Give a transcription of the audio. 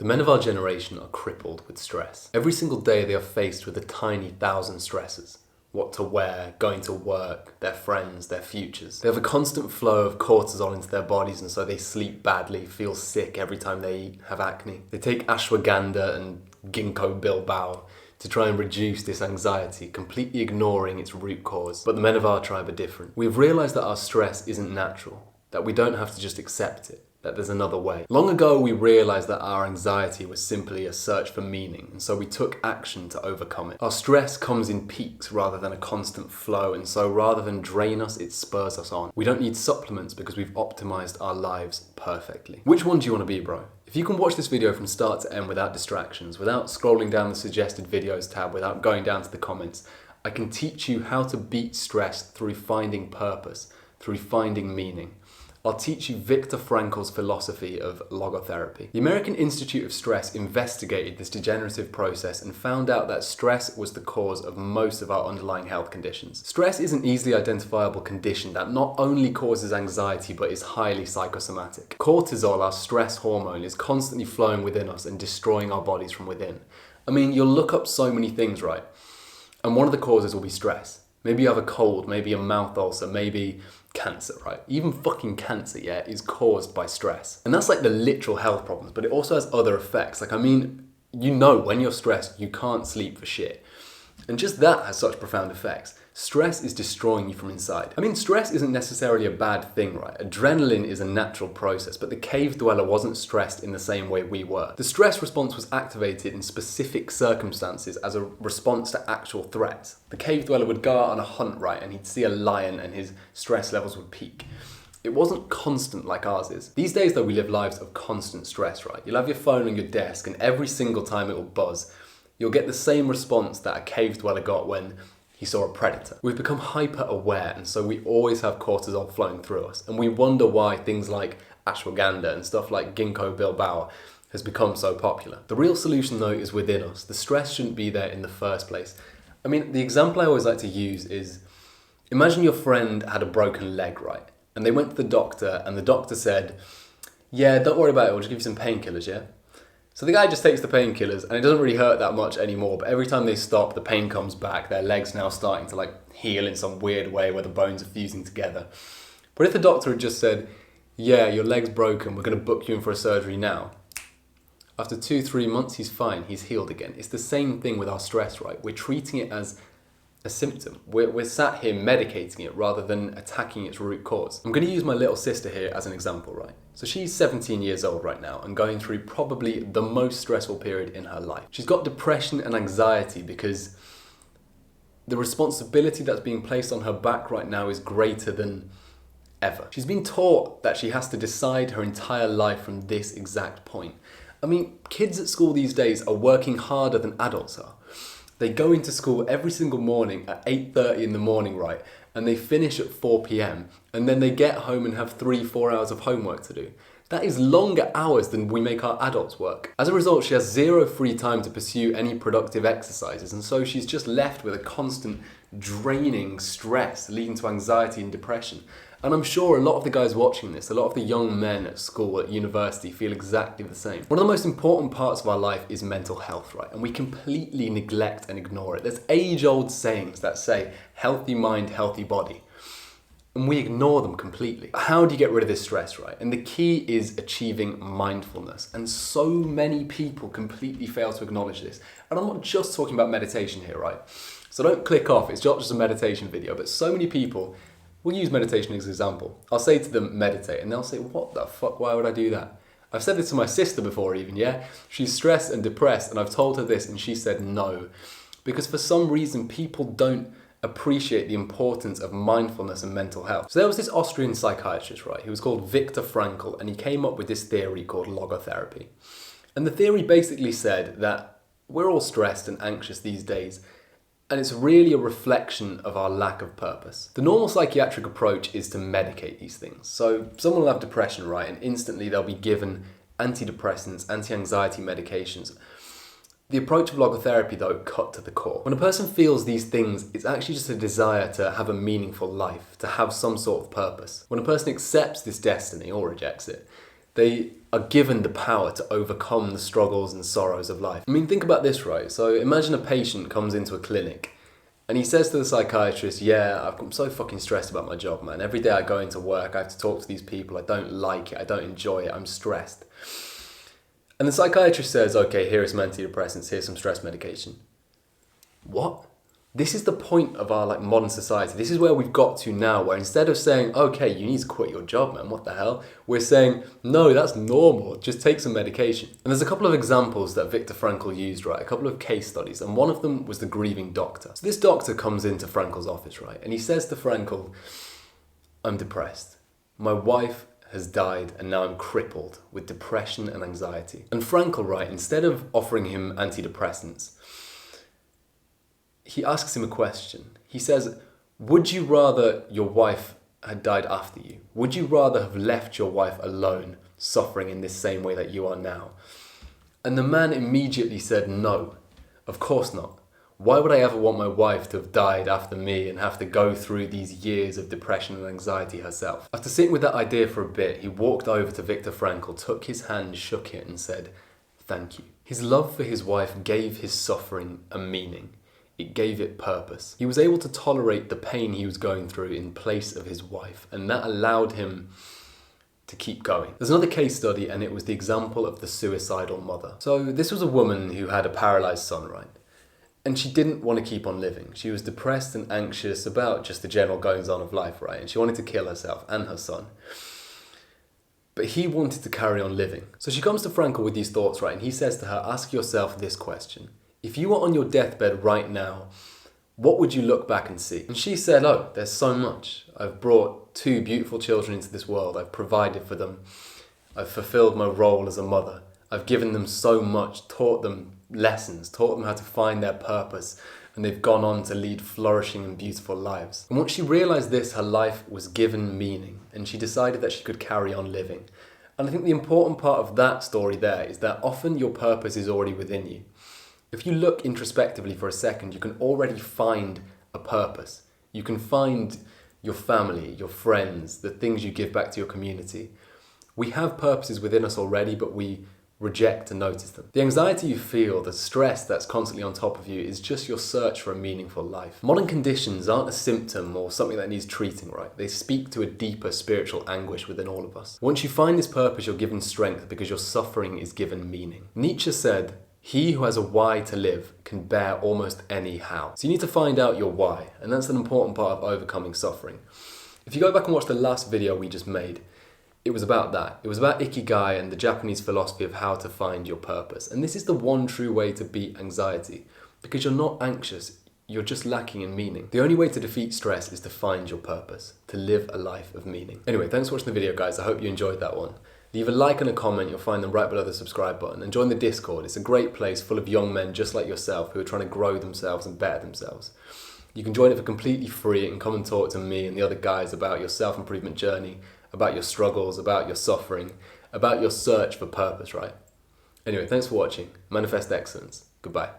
The men of our generation are crippled with stress. Every single day they are faced with a tiny 1,000 stressors. What to wear, going to work, their friends, their futures. They have a constant flow of cortisol into their bodies, and so they sleep badly, feel sick every time they eat, have acne. They take ashwagandha and ginkgo biloba to try and reduce this anxiety, completely ignoring its root cause. But the men of our tribe are different. We've realised that our stress isn't natural, that we don't have to just accept it, that there's another way. Long ago, we realised that our anxiety was simply a search for meaning, and so we took action to overcome it. Our stress comes in peaks rather than a constant flow, and so rather than drain us, it spurs us on. We don't need supplements because we've optimised our lives perfectly. Which one do you want to be, bro? If you can watch this video from start to end without distractions, without scrolling down the suggested videos tab, without going down to the comments, I can teach you how to beat stress through finding purpose, through finding meaning. I'll teach you Viktor Frankl's philosophy of logotherapy. The American Institute of Stress investigated this degenerative process and found out that stress was the cause of most of our underlying health conditions. Stress is an easily identifiable condition that not only causes anxiety but is highly psychosomatic. Cortisol, our stress hormone, is constantly flowing within us and destroying our bodies from within. I mean, you'll look up so many things, right? And one of the causes will be stress. Maybe you have a cold, maybe a mouth ulcer, maybe cancer, right? Even fucking cancer, yeah, is caused by stress. And that's like the literal health problems, but it also has other effects. Like, I mean, you know, when you're stressed, you can't sleep for shit. And just that has such profound effects. Stress is destroying you from inside. I mean, stress isn't necessarily a bad thing, right? Adrenaline is a natural process, but the cave dweller wasn't stressed in the same way we were. The stress response was activated in specific circumstances as a response to actual threats. The cave dweller would go out on a hunt, right, and he'd see a lion and his stress levels would peak. It wasn't constant like ours is. These days, though, we live lives of constant stress, right? You'll have your phone on your desk, and every single time it will buzz, you'll get the same response that a cave dweller got when he saw a predator. We've become hyper aware, and so we always have cortisol flowing through us, and we wonder why things like ashwagandha and stuff like ginkgo biloba has become so popular. The real solution, though, is within us. The stress shouldn't be there in the first place. I mean, the example I always like to use is, imagine your friend had a broken leg, right? And they went to the doctor, and the doctor said, yeah, don't worry about it, we'll just give you some painkillers, yeah? So the guy just takes the painkillers, and it doesn't really hurt that much anymore, but every time they stop, the pain comes back. Their leg's now starting to like heal in some weird way where the bones are fusing together. But if the doctor had just said, yeah, your leg's broken, we're going to book you in for a surgery now. After 2-3 months, he's fine, he's healed again. It's the same thing with our stress, right? We're treating it as a symptom. We're sat here medicating it rather than attacking its root cause. I'm going to use my little sister here as an example, right? So she's 17 years old right now and going through probably the most stressful period in her life. She's got depression and anxiety because the responsibility that's being placed on her back right now is greater than ever. She's been taught that she has to decide her entire life from this exact point. I mean, kids at school these days are working harder than adults are. They go into school every single morning at 8:30 in the morning, right? And they finish at 4 p.m. And then they get home and have 3-4 hours of homework to do. That is longer hours than we make our adults work. As a result, she has zero free time to pursue any productive exercises. And so she's just left with a constant draining stress leading to anxiety and depression. And I'm sure a lot of the guys watching this, a lot of the young men at school, at university, feel exactly the same. One of the most important parts of our life is mental health, right? And we completely neglect and ignore it. There's age-old sayings that say, healthy mind, healthy body. And we ignore them completely. How do you get rid of this stress, right? And the key is achieving mindfulness. And so many people completely fail to acknowledge this. And I'm not just talking about meditation here, right? So don't click off, it's not just a meditation video, but so many people, we'll use meditation as an example. I'll say to them, meditate, and they'll say, what the fuck, why would I do that? I've said this to my sister before even, yeah? She's stressed and depressed, and I've told her this, and she said no. Because for some reason, people don't appreciate the importance of mindfulness and mental health. So there was this Austrian psychiatrist, right? He was called Viktor Frankl, and he came up with this theory called logotherapy. And the theory basically said that we're all stressed and anxious these days, and it's really a reflection of our lack of purpose. The normal psychiatric approach is to medicate these things. So someone will have depression, right? And instantly they'll be given antidepressants, anti-anxiety medications. The approach of logotherapy, though, cut to the core. When a person feels these things, it's actually just a desire to have a meaningful life, to have some sort of purpose. When a person accepts this destiny or rejects it, They are given the power to overcome the struggles and sorrows of life. I mean, think about this, right? So imagine a patient comes into a clinic and he says to the psychiatrist, yeah, I'm so fucking stressed about my job, man. Every day I go into work, I have to talk to these people. I don't like it. I don't enjoy it. I'm stressed. And the psychiatrist says, okay, here are some antidepressants. Here's some stress medication. What? This is the point of our modern society. This is where we've got to now, where instead of saying, okay, you need to quit your job, man, what the hell? We're saying, no, that's normal. Just take some medication. And there's a couple of examples that Viktor Frankl used, right? A couple of case studies. And one of them was the grieving doctor. So this doctor comes into Frankl's office, right? And he says to Frankl, I'm depressed. My wife has died and now I'm crippled with depression and anxiety. And Frankl, right, instead of offering him antidepressants, he asks him a question. He says, would you rather your wife had died after you? Would you rather have left your wife alone, suffering in this same way that you are now? And the man immediately said, no, of course not. Why would I ever want my wife to have died after me and have to go through these years of depression and anxiety herself? After sitting with that idea for a bit, he walked over to Viktor Frankl, took his hand, shook it and said, thank you. His love for his wife gave his suffering a meaning. It gave it purpose. He was able to tolerate the pain he was going through in place of his wife, and that allowed him to keep going. There's another case study, and it was the example of the suicidal mother. So this was a woman who had a paralyzed son, right? And she didn't want to keep on living. She was depressed and anxious about just the general goings-on of life, right? And she wanted to kill herself and her son. But he wanted to carry on living. So she comes to Frankl with these thoughts, right? And he says to her, ask yourself this question. If you were on your deathbed right now, what would you look back and see? And she said, oh, there's so much. I've brought 2 beautiful children into this world. I've provided for them. I've fulfilled my role as a mother. I've given them so much, taught them lessons, taught them how to find their purpose, and they've gone on to lead flourishing and beautiful lives. And once she realized this, her life was given meaning, and she decided that she could carry on living. And I think the important part of that story there is that often your purpose is already within you. If you look introspectively for a second, you can already find a purpose. You can find your family, your friends, the things you give back to your community. We have purposes within us already, but we reject to notice them. The anxiety you feel, the stress that's constantly on top of you is just your search for a meaningful life. Modern conditions aren't a symptom or something that needs treating, right? They speak to a deeper spiritual anguish within all of us. Once you find this purpose, you're given strength because your suffering is given meaning. Nietzsche said, he who has a why to live can bear almost any how. So you need to find out your why, and that's an important part of overcoming suffering. If you go back and watch the last video we just made, it was about that. It was about Ikigai and the Japanese philosophy of how to find your purpose. And this is the one true way to beat anxiety, because you're not anxious, you're just lacking in meaning. The only way to defeat stress is to find your purpose, to live a life of meaning. Anyway, thanks for watching the video, guys. I hope you enjoyed that one. Leave a like and a comment, you'll find them right below the subscribe button, and join the Discord. It's a great place full of young men just like yourself who are trying to grow themselves and better themselves. You can join it for completely free and come and talk to me and the other guys about your self-improvement journey, about your struggles, about your suffering, about your search for purpose, right? Anyway, thanks for watching. Manifest excellence. Goodbye.